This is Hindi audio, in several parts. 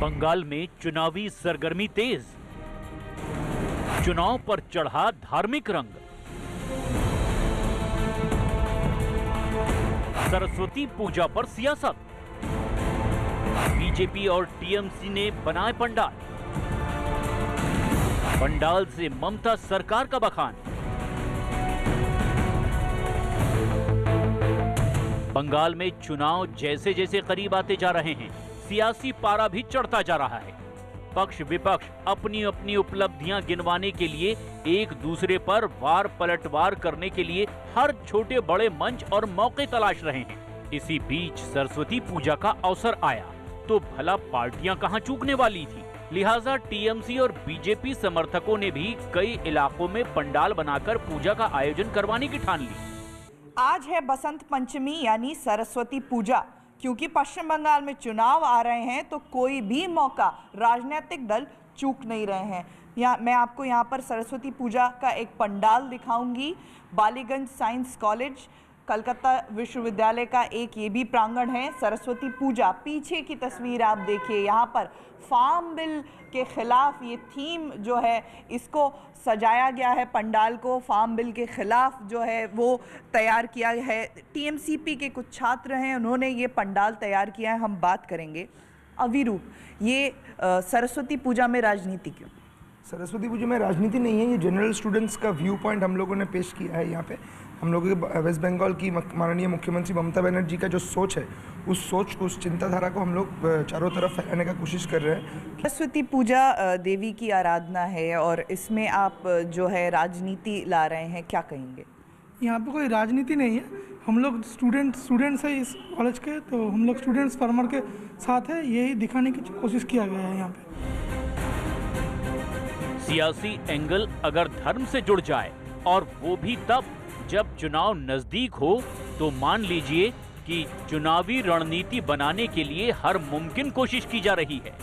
बंगाल में चुनावी सरगर्मी तेज, चुनाव पर चढ़ा धार्मिक रंग। सरस्वती पूजा पर सियासत, बीजेपी और टीएमसी ने बनाए पंडाल, पंडाल से ममता सरकार का बखान। बंगाल में चुनाव जैसे जैसे करीब आते जा रहे हैं, सियासी पारा भी चढ़ता जा रहा है। पक्ष विपक्ष अपनी अपनी उपलब्धियां गिनवाने के लिए एक दूसरे पर वार पलटवार करने के लिए हर छोटे बड़े मंच और मौके तलाश रहे हैं। इसी बीच सरस्वती पूजा का अवसर आया तो भला पार्टियां कहां चूकने वाली थी। लिहाजा टीएमसी और बीजेपी समर्थकों ने भी कई इलाकों में पंडाल बनाकर पूजा का आयोजन करवाने की ठान ली। आज है बसंत पंचमी यानी सरस्वती पूजा। क्योंकि पश्चिम बंगाल में चुनाव आ रहे हैं तो कोई भी मौका राजनीतिक दल चूक नहीं रहे हैं। मैं आपको यहाँ पर सरस्वती पूजा का एक पंडाल दिखाऊंगी। बालीगंज साइंस कॉलेज कलकत्ता विश्वविद्यालय का एक ये भी प्रांगण है। सरस्वती पूजा, पीछे की तस्वीर आप देखिए, यहाँ पर फार्म बिल के खिलाफ ये थीम जो है इसको सजाया गया है। पंडाल को फार्म बिल के खिलाफ जो है वो तैयार किया है। टीएमसीपी के कुछ छात्र हैं, उन्होंने ये पंडाल तैयार किया है। हम बात करेंगे। अविरूप, ये सरस्वती पूजा में राजनीति क्यों? सरस्वती पूजा में राजनीति नहीं है, ये जनरल स्टूडेंट्स का व्यू पॉइंट हम लोगों ने पेश किया है। यहाँ पे हम लोगों के वेस्ट बंगाल की माननीय मुख्यमंत्री ममता बनर्जी का जो सोच है, उस सोच को, उस चिंताधारा को हम लोग चारों तरफ फैलाने का कोशिश कर रहे हैं। सरस्वती पूजा देवी की आराधना है और इसमें आप जो है राजनीति ला रहे हैं, क्या कहेंगे? यहाँ पे कोई राजनीति नहीं है। हम लोग स्टूडेंट्स हैं इस कॉलेज के, तो हम लोग स्टूडेंट्स फार्मर के साथ है, यही दिखाने की कोशिश किया गया है यहाँ पे। सियासी एंगल अगर धर्म से जुड़ जाए और वो भी तब जब चुनाव नजदीक हो, तो मान लीजिए कि चुनावी रणनीति बनाने के लिए हर मुमकिन कोशिश की जा रही है।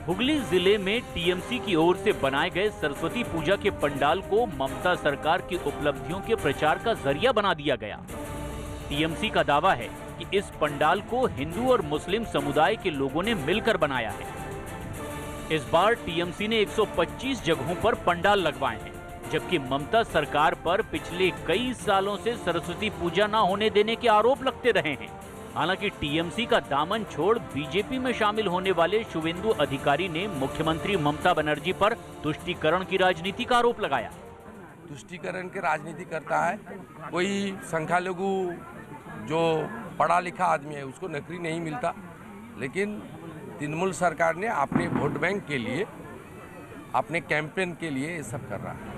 हुगली जिले में टीएमसी की ओर से बनाए गए सरस्वती पूजा के पंडाल को ममता सरकार की उपलब्धियों के प्रचार का जरिया बना दिया गया। टीएमसी का दावा है कि इस पंडाल को हिंदू और मुस्लिम समुदाय के लोगों ने मिलकर बनाया है। इस बार टीएमसी ने 125 जगहों पर पंडाल लगवाए हैं, जबकि ममता सरकार पर पिछले कई सालों से सरस्वती पूजा न होने देने के आरोप लगते रहे हैं। हालांकि टीएमसी का दामन छोड़ बीजेपी में शामिल होने वाले शुभेंदु अधिकारी ने मुख्यमंत्री ममता बनर्जी पर तुष्टीकरण की राजनीति का आरोप लगाया। तुष्टीकरण की राजनीति करता है कोई संख्यालघु जो पढ़ा लिखा आदमी है, उसको नौकरी नहीं मिलता, लेकिन तृणमूल सरकार ने अपने वोट बैंक के लिए, अपने कैंपेन के लिए ये सब कर रहा है।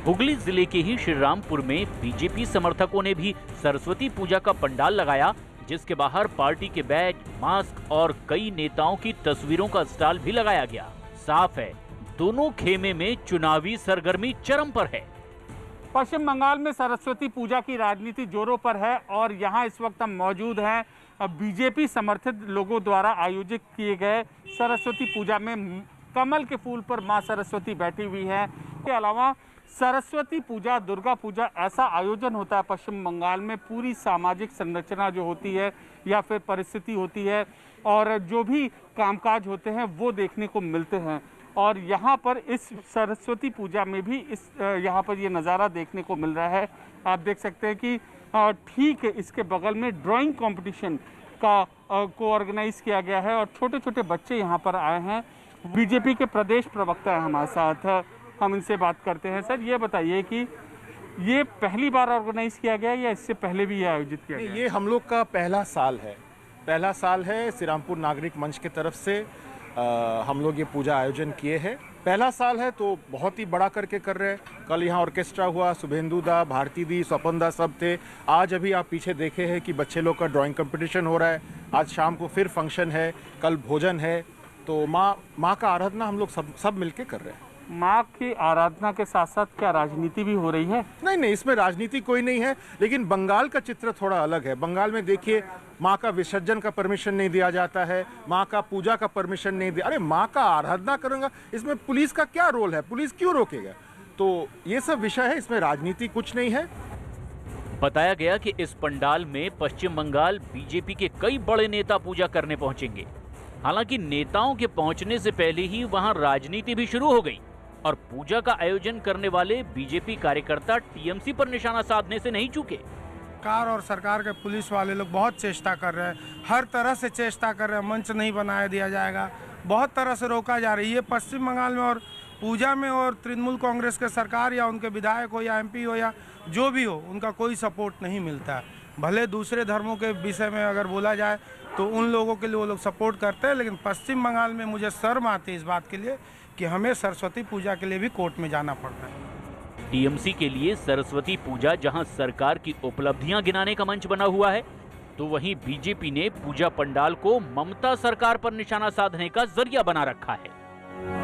हुगली जिले के ही श्रीरामपुर में बीजेपी समर्थकों ने भी सरस्वती पूजा का पंडाल लगाया, जिसके बाहर पार्टी के बैज, मास्क और कई नेताओं की तस्वीरों का स्टॉल भी लगाया गया। साफ है, दोनों खेमे में चुनावी सरगर्मी चरम पर है। पश्चिम बंगाल में सरस्वती पूजा की राजनीति जोरों पर है और यहाँ इस वक्त हम मौजूद हैं बीजेपी समर्थित लोगों द्वारा आयोजित किए गए सरस्वती पूजा में कमल के फूल पर मां सरस्वती बैठी हुई है। इसके अलावा सरस्वती पूजा, दुर्गा पूजा ऐसा आयोजन होता है पश्चिम बंगाल में, पूरी सामाजिक संरचना जो होती है या फिर परिस्थिति होती है और जो भी कामकाज होते हैं वो देखने को मिलते हैं। और यहाँ पर इस सरस्वती पूजा में भी यहाँ पर ये नज़ारा देखने को मिल रहा है। आप देख सकते हैं कि ठीक इसके बगल में ड्राइंग कंपटीशन को ऑर्गेनाइज किया गया है और छोटे छोटे बच्चे यहाँ पर आए हैं। बीजेपी के प्रदेश प्रवक्ता है हमारे साथ, हम इनसे बात करते हैं। सर, ये बताइए कि ये पहली बार ऑर्गेनाइज किया गया या इससे पहले भी ये आयोजित किया गया? ये हम लोग का पहला साल है। श्रीरामपुर नागरिक मंच की तरफ से हम लोग ये पूजा आयोजन किए हैं। पहला साल है तो बहुत ही बड़ा करके कर रहे हैं। कल यहाँ ऑर्केस्ट्रा हुआ, शुभेंदु दा, भारती दी, स्वपन दा सब थे। आज अभी आप पीछे देखे हैं कि बच्चे लोग का ड्राइंग कंपटीशन हो रहा है। आज शाम को फिर फंक्शन है, कल भोजन है। तो माँ का आराधना हम लोग सब मिलके कर रहे हैं। माँ की आराधना के साथ साथ क्या राजनीति भी हो रही है? नहीं, इसमें राजनीति कोई नहीं है, लेकिन बंगाल का चित्र थोड़ा अलग है। बंगाल में देखिए, माँ का विसर्जन का परमिशन नहीं दिया जाता है, माँ का पूजा का परमिशन नहीं दिया। अरे माँ का आराधना करूंगा, इसमें पुलिस का क्या रोल है? पुलिस क्यों रोकेगा? तो ये सब विषय है, इसमें राजनीति कुछ नहीं है। बताया गया कि इस पंडाल में पश्चिम बंगाल बीजेपी के कई बड़े नेता पूजा करने पहुंचेंगे। हालांकि नेताओं के पहुंचने से पहले ही वहां राजनीति भी शुरू हो गई और पूजा का आयोजन करने वाले बीजेपी कार्यकर्ता टीएमसी पर निशाना साधने से नहीं चूके। सरकार और सरकार के पुलिस वाले लोग बहुत चेष्टा कर रहे हैं, हर तरह से चेष्टा कर रहे हैं। मंच नहीं बनाया दिया जाएगा, बहुत तरह से रोका जा रही है। पश्चिम बंगाल में और पूजा में और तृणमूल कांग्रेस के सरकार या उनके विधायक हो या एमपी हो या जो भी हो, उनका कोई सपोर्ट नहीं मिलता है। भले दूसरे धर्मों के विषय में अगर बोला जाए तो उन लोगों के लिए वो लोग सपोर्ट करते हैं, लेकिन पश्चिम बंगाल में मुझे शर्म आती है इस बात के लिए कि हमें सरस्वती पूजा के लिए भी कोर्ट में जाना पड़ता है। टीएमसी के लिए सरस्वती पूजा जहां सरकार की उपलब्धियां गिनाने का मंच बना हुआ है, तो वहीं बीजेपी ने पूजा पंडाल को ममता सरकार पर निशाना साधने का जरिया बना रखा है।